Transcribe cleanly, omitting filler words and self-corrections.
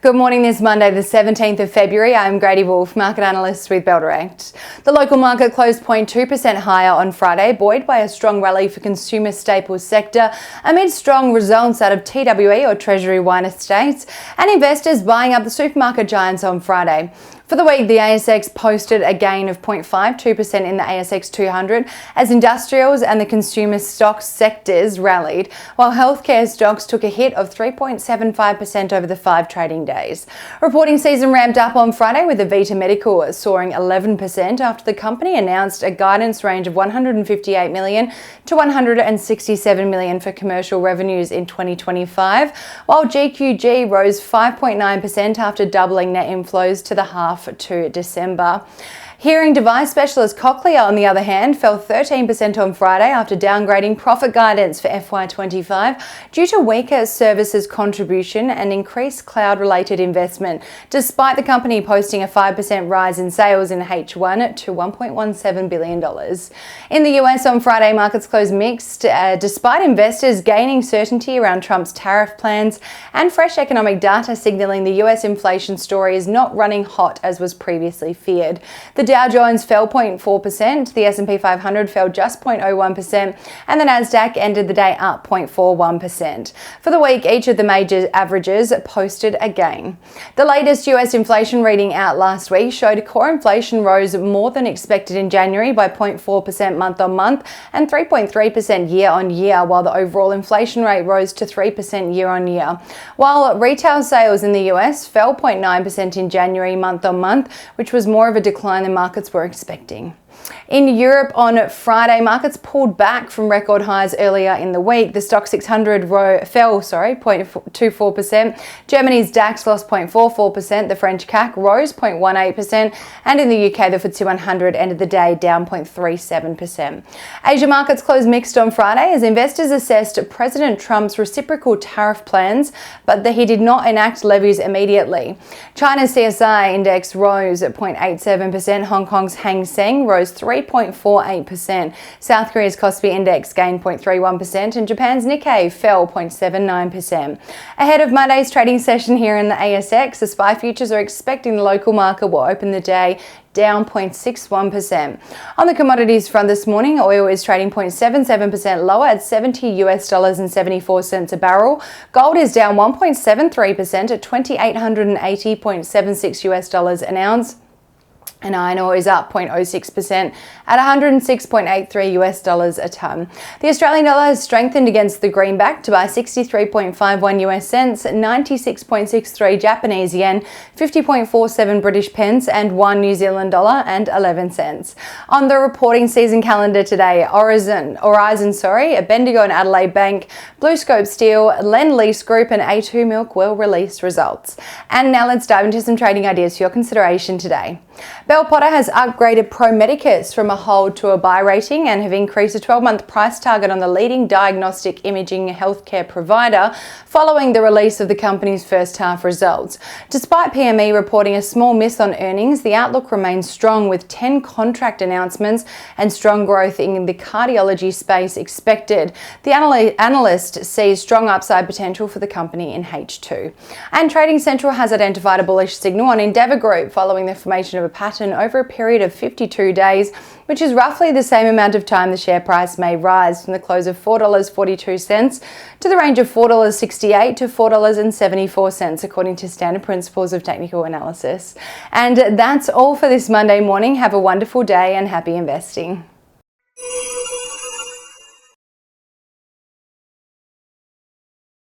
Good morning this Monday, the 17th of February. I'm Grady Wolf, market analyst with Bell Direct. The local market closed 0.2% higher on Friday, buoyed by a strong rally for consumer staples sector amid strong results out of TWE or Treasury Wine Estates and investors buying up the supermarket giants on Friday. For the week, the ASX posted a gain of 0.52% in the ASX 200 as industrials and the consumer stocks sectors rallied, while healthcare stocks took a hit of 3.75% over the 5 trading days. Reporting season ramped up on Friday with Avita Medical soaring 11% after the company announced a guidance range of $158 million to $167 million for commercial revenues in 2025, while GQG rose 5.9% after doubling net inflows to the half to December. Hearing device specialist Cochlear, on the other hand, fell 13% on Friday after downgrading profit guidance for FY25 due to weaker services contribution and increased cloud-related investment, despite the company posting a 5% rise in sales in H1 to $1.17 billion. In the US on Friday, markets closed mixed, despite investors gaining certainty around Trump's tariff plans and fresh economic data signaling the US inflation story is not running hot as was previously feared. The Dow Jones fell 0.4%, the S&P 500 fell just 0.01%, and the Nasdaq ended the day up 0.41%. For the week, each of the major averages posted a gain. The latest US inflation reading out last week showed core inflation rose more than expected in January by 0.4% month on month and 3.3% year on year, while the overall inflation rate rose to 3% year on year. While retail sales in the US fell 0.9% in January month on month, which was more of a decline than markets were expecting. In Europe on Friday, markets pulled back from record highs earlier in the week. The Stoxx 600 fell 0.24%. Germany's DAX lost 0.44%. The French CAC rose 0.18%. And in the UK, the FTSE 100 ended the day down 0.37%. Asia markets closed mixed on Friday as investors assessed President Trump's reciprocal tariff plans, but that he did not enact levies immediately. China's CSI index rose at 0.87%. Hong Kong's Hang Seng rose 3.48%. South Korea's Kospi index gained 0.31% and Japan's Nikkei fell 0.79%. Ahead of Monday's trading session here in the ASX, the SPI futures are expecting the local market will open the day down 0.61%. On the commodities front this morning, oil is trading 0.77% lower at $70.74 a barrel. Gold is down 1.73% at $2,880.76 an ounce. And iron ore is up 0.06% at $106.83 a tonne. The Australian dollar has strengthened against the greenback to buy 63.51 US cents, 96.63 Japanese yen, 50.47 British pence, and 1 New Zealand dollar and 11 cents. On the reporting season calendar today, Horizon, Bendigo and Adelaide Bank, BlueScope Steel, Lend-Lease Group, and A2 Milk will release results. And now let's dive into some trading ideas for your consideration today. Bell Potter has upgraded Pro Medicus from a hold to a buy rating and have increased a 12-month price target on the leading diagnostic imaging healthcare provider following the release of the company's first half results. Despite PME reporting a small miss on earnings, the outlook remains strong with 10 contract announcements and strong growth in the cardiology space expected. The analyst sees strong upside potential for the company in H2. And Trading Central has identified a bullish signal on Endeavour Group following the formation of a pattern over a period of 52 days, which is roughly the same amount of time the share price may rise from the close of $4.42 to the range of $4.68 to $4.74, according to standard principles of technical analysis. And that's all for this Monday morning. Have a wonderful day and happy investing.